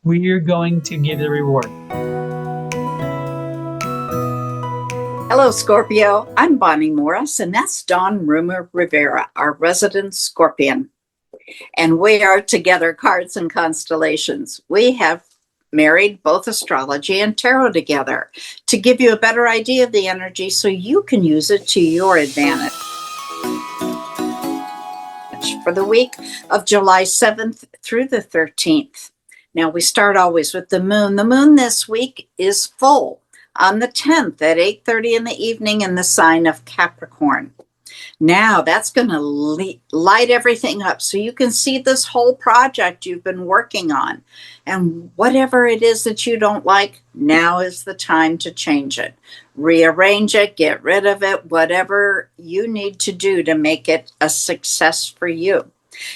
we're going to give the reward. Hello, Scorpio. I'm Bonnie Morris, and that's Dawn Rumor Rivera, our resident Scorpion. And we are Together Cards and Constellations. We have married both astrology and tarot together to give you a better idea of the energy so you can use it to your advantage. For the week of July 7th through the 13th. Now, we start always with the moon. The moon this week is full on the 10th at 8:30 in the evening in the sign of Capricorn. Now, that's going to light everything up so you can see this whole project you've been working on. And whatever it is that you don't like, now is the time to change it. Rearrange it, get rid of it, whatever you need to do to make it a success for you.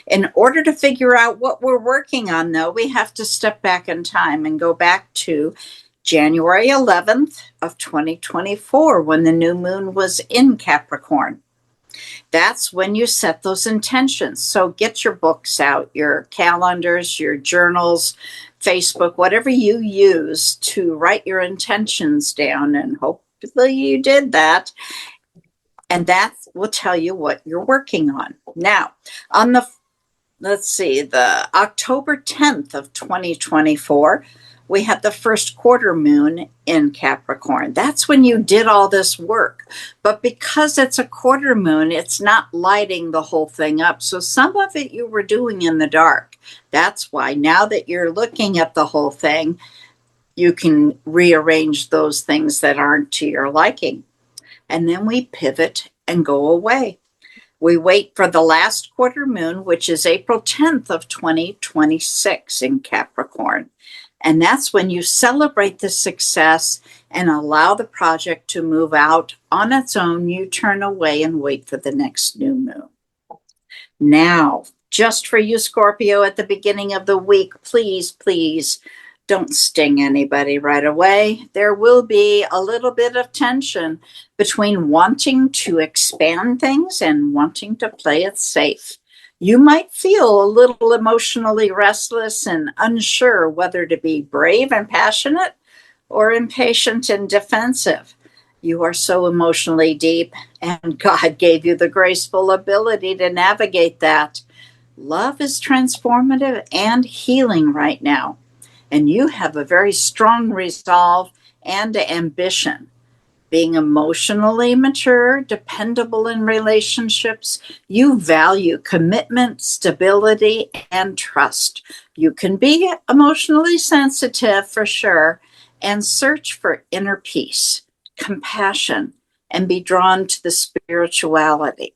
In order to figure out what we're working on, though, we have to step back in time and go back to January 11th of 2024 when the new moon was in Capricorn. That's when you set those intentions. So get your books out, your calendars, your journals, Facebook, whatever you use to write your intentions down, and hopefully you did that. And that will tell you what you're working on. Now, on the October 10th of 2024, we had the first quarter moon in Capricorn. That's when you did all this work. But because it's a quarter moon, it's not lighting the whole thing up. So some of it you were doing in the dark. That's why now that you're looking at the whole thing, you can rearrange those things that aren't to your liking. And then we pivot and go away. We wait for the last quarter moon, which is April 10th of 2026 in Capricorn. And that's when you celebrate the success and allow the project to move out on its own. You turn away and wait for the next new moon. Now, just for you, Scorpio, at the beginning of the week, please don't sting anybody right away. There will be a little bit of tension between wanting to expand things and wanting to play it safe. You might feel a little emotionally restless and unsure whether to be brave and passionate or impatient and defensive. You are so emotionally deep, and God gave you the graceful ability to navigate that. Love is transformative and healing right now, and you have a very strong resolve and ambition. Being emotionally mature, dependable in relationships, you value commitment, stability, and trust. You can be emotionally sensitive for sure, and search for inner peace, compassion, and be drawn to the spirituality.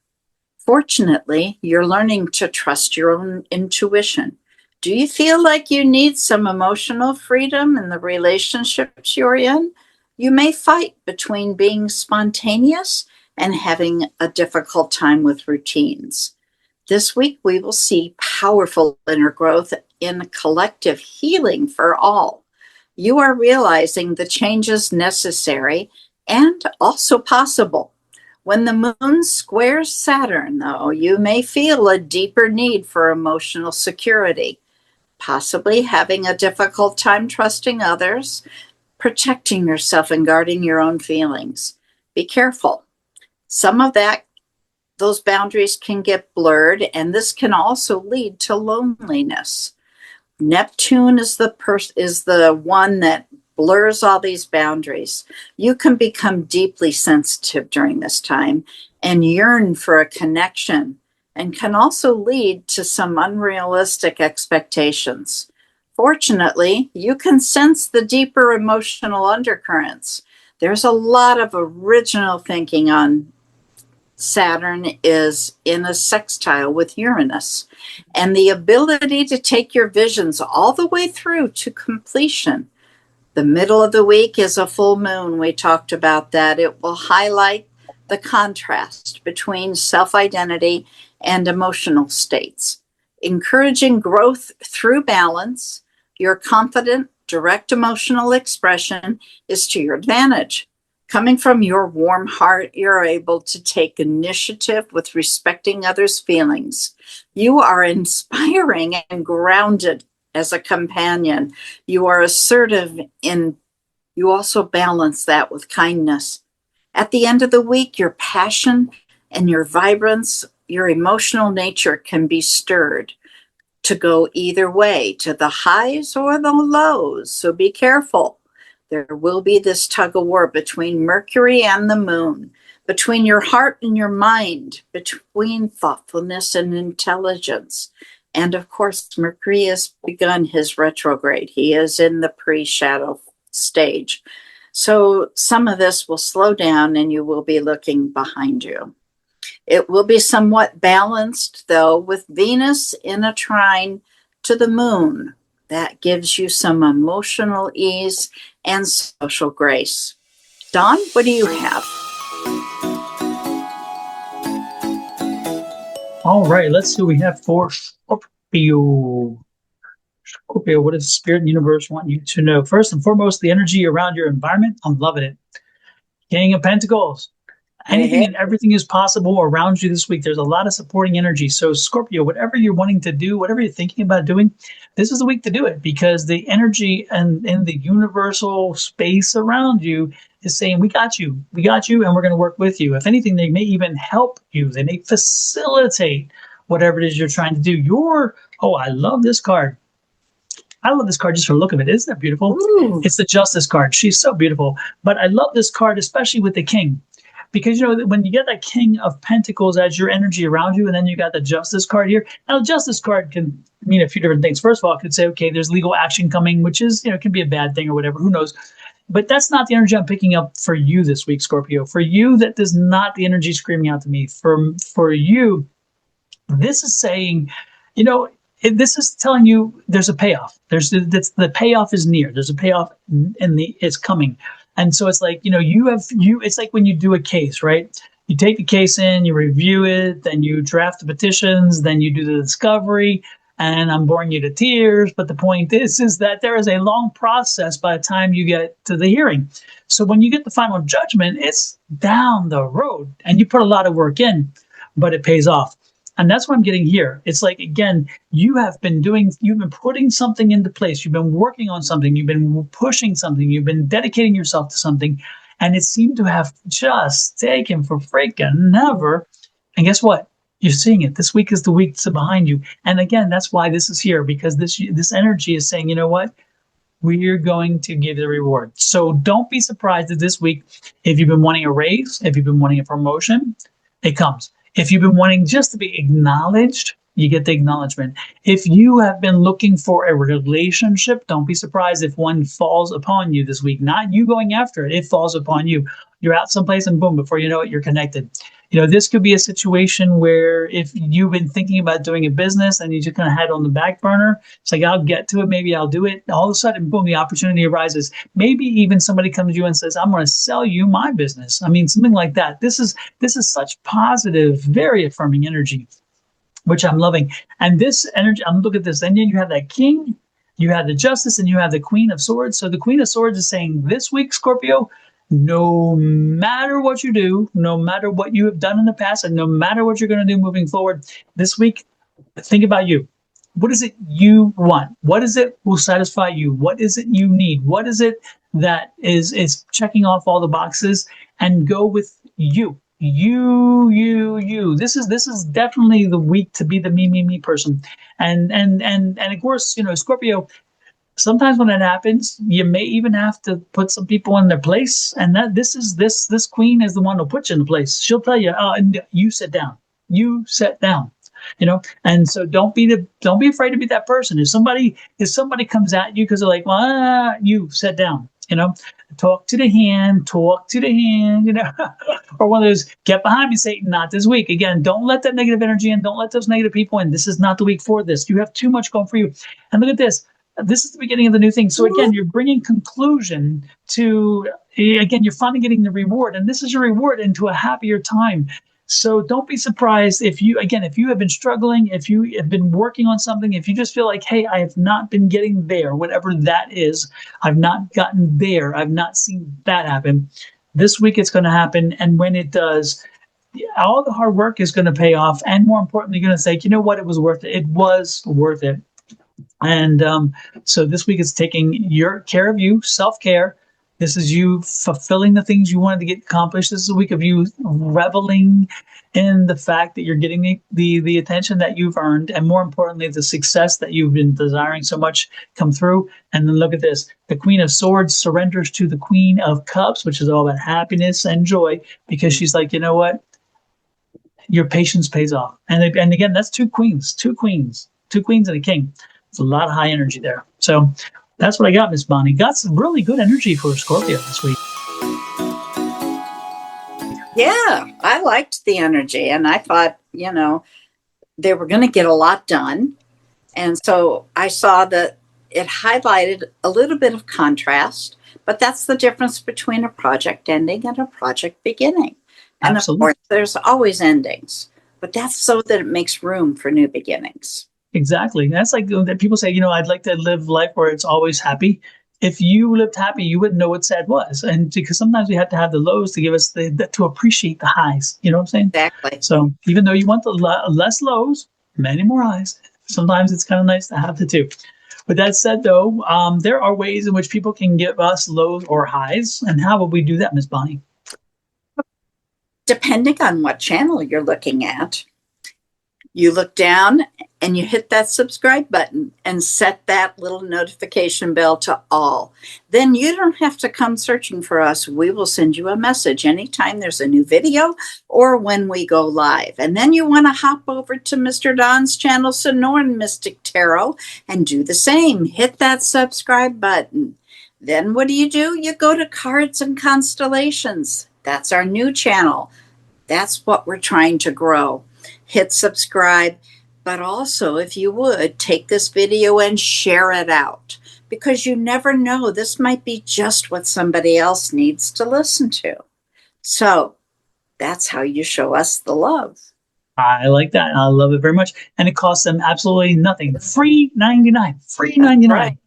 Fortunately, you're learning to trust your own intuition. Do you feel like you need some emotional freedom in the relationships you're in? You may fight between being spontaneous and having a difficult time with routines. This week, we will see powerful inner growth in collective healing for all. You are realizing the changes necessary and also possible. When the moon squares Saturn, though, you may feel a deeper need for emotional security, possibly having a difficult time trusting others, protecting yourself and guarding your own feelings. Be careful. Some of those boundaries can get blurred, and this can also lead to loneliness. Neptune is the one that blurs all these boundaries. You can become deeply sensitive during this time and yearn for a connection, and can also lead to some unrealistic expectations. Fortunately, you can sense the deeper emotional undercurrents. There's a lot of original thinking on Saturn is in a sextile with Uranus, and the ability to take your visions all the way through to completion. The middle of the week is a full moon. We talked about that. It will highlight the contrast between self-identity and emotional states, encouraging growth through balance. Your confident, direct emotional expression is to your advantage. Coming from your warm heart, you're able to take initiative with respecting others' feelings. You are inspiring and grounded as a companion. You are assertive in, you also balance that with kindness. At the end of the week, your passion and your vibrance, your emotional nature can be stirred to go either way, to the highs or the lows. So be careful. There will be this tug of war between Mercury and the moon, between your heart and your mind, between thoughtfulness and intelligence. And of course, Mercury has begun his retrograde. He is in the pre-shadow stage. So some of this will slow down and you will be looking behind you. It will be somewhat balanced, though, with Venus in a trine to the moon. That gives you some emotional ease and social grace. Dawn, what do you have? All right, let's see what we have for Scorpio. Scorpio, what does Spirit and Universe want you to know? First and foremost, the energy around your environment. I'm loving it. King of Pentacles. Anything and everything is possible around you this week. There's a lot of supporting energy. So Scorpio, whatever you're wanting to do, whatever you're thinking about doing, this is the week to do it, because the energy and the universal space around you is saying, we got you, and we're going to work with you. If anything, they may even help you. They may facilitate whatever it is you're trying to do. I love this card. I love this card just for the look of it. Isn't that beautiful? Ooh. It's the Justice card. She's so beautiful. But I love this card, especially with the King. Because, when you get that King of Pentacles as your energy around you, and then you got the Justice card here. Now, the Justice card can mean a few different things. First of all, it could say, okay, there's legal action coming, which is, can be a bad thing or whatever. Who knows? But that's not the energy I'm picking up for you this week, Scorpio. For you, that is not the energy screaming out to me. For you, this is saying, this is telling you there's a payoff. The payoff is near. There's a payoff it's coming. And so it's like, it's like when you do a case, right? You take the case in, you review it, then you draft the petitions, then you do the discovery, and I'm boring you to tears. But the point is that there is a long process by the time you get to the hearing. So when you get the final judgment, it's down the road and you put a lot of work in, but it pays off. And that's what I'm getting here. It's like, again, you've been putting something into place. You've been working on something. You've been pushing something. You've been dedicating yourself to something. And it seemed to have just taken for freaking ever. And guess what? You're seeing it. This week is the week that's behind you. And again, that's why this is here, because this energy is saying, you know what? We're going to give the reward. So don't be surprised that this week, if you've been wanting a raise, if you've been wanting a promotion, it comes. If you've been wanting just to be acknowledged, you get the acknowledgement. If you have been looking for a relationship, don't be surprised if one falls upon you this week. Not you going after it. It falls upon you. You're out someplace and boom, before you know it, you're connected. This could be a situation where if you've been thinking about doing a business and you just kind of had it on the back burner, it's like, I'll get to it. Maybe I'll do it. All of a sudden, boom, the opportunity arises. Maybe even somebody comes to you and says, I'm going to sell you my business. I mean, something like that. This is such positive, very affirming energy, which I'm loving. And this energy, look at this. And then you have that King, you have the Justice, and you have the Queen of Swords. So the Queen of Swords is saying, this week, Scorpio, no matter what you do, no matter what you have done in the past, and no matter what you're going to do moving forward, this week, think about you. What is it you want? What is it will satisfy you? What is it you need? What is it that is checking off all the boxes? And go with you. You. This is definitely the week to be the me person. And of course, Scorpio, sometimes when it happens, you may even have to put some people in their place. And that this queen is the one who'll put you in the place. She'll tell you, you sit down. You sit down. And so don't be afraid to be that person. If somebody comes at you because they're like, well, you sit down. Talk to the hand, or one of those, get behind me, Satan, not this week. Again, don't let that negative energy in. Don't let those negative people in. This is not the week for this. You have too much going for you. And look at this. This is the beginning of the new thing. So again, you're bringing conclusion to, again, you're finally getting the reward. And this is your reward into a happier time. So don't be surprised if you have been struggling, if you have been working on something, if you just feel like, hey, I have not been getting there, whatever that is, I've not gotten there, I've not seen that happen. This week it's going to happen. And when it does, all the hard work is going to pay off. And more importantly, you're going to say, you know what, it was worth it. It was worth it. And so this week is taking your care of you, self-care. This is you fulfilling the things you wanted to get accomplished. This is a week of you reveling in the fact that you're getting the attention that you've earned, and more importantly, the success that you've been desiring so much come through. And then look at this. The Queen of Swords surrenders to the Queen of Cups, which is all about happiness and joy, because she's like, you know what? Your patience pays off. And again, that's two queens and a king. It's a lot of high energy there. So that's what I got, Miss Bonnie. Got some really good energy for Scorpio this week. Yeah, I liked the energy, and I thought, they were going to get a lot done. And so I saw that it highlighted a little bit of contrast, but that's the difference between a project ending and a project beginning. And Absolutely. of course, there's always endings, but that's so that it makes room for new beginnings. Exactly. That's like that people say, I'd like to live life where it's always happy. If you lived happy, you wouldn't know what sad was. And because sometimes we have to have the lows to give us to appreciate the highs. You know what I'm saying? Exactly. So even though you want the less lows, many more highs, sometimes it's kind of nice to have the two. With that said, though, there are ways in which people can give us lows or highs. And how would we do that, Miss Bonnie? Depending on what channel you're looking at, you look down and you hit that subscribe button and set that little notification bell to all. Then you don't have to come searching for us. We will send you a message anytime there's a new video or when we go live. And then you want to hop over to Mr. Don's channel, Sonoran Mystic Tarot, and do the same. Hit that subscribe button. Then what do? You go to Cards and Constellations. That's our new channel. That's what we're trying to grow. Hit subscribe, but also, if you would, take this video and share it out, because you never know, this might be just what somebody else needs to listen to. So that's how you show us the love. I like that. I love it very much. And it costs them absolutely nothing. Free 99. Free 99. Right.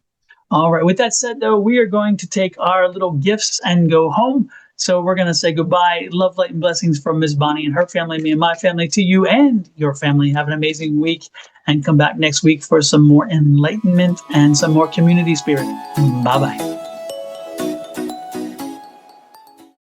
All right. With that said, though, we are going to take our little gifts and go home. So we're going to say goodbye. Love, light, and blessings from Ms. Bonnie and her family, me and my family, to you and your family. Have an amazing week, and come back next week for some more enlightenment and some more community spirit. Bye-bye.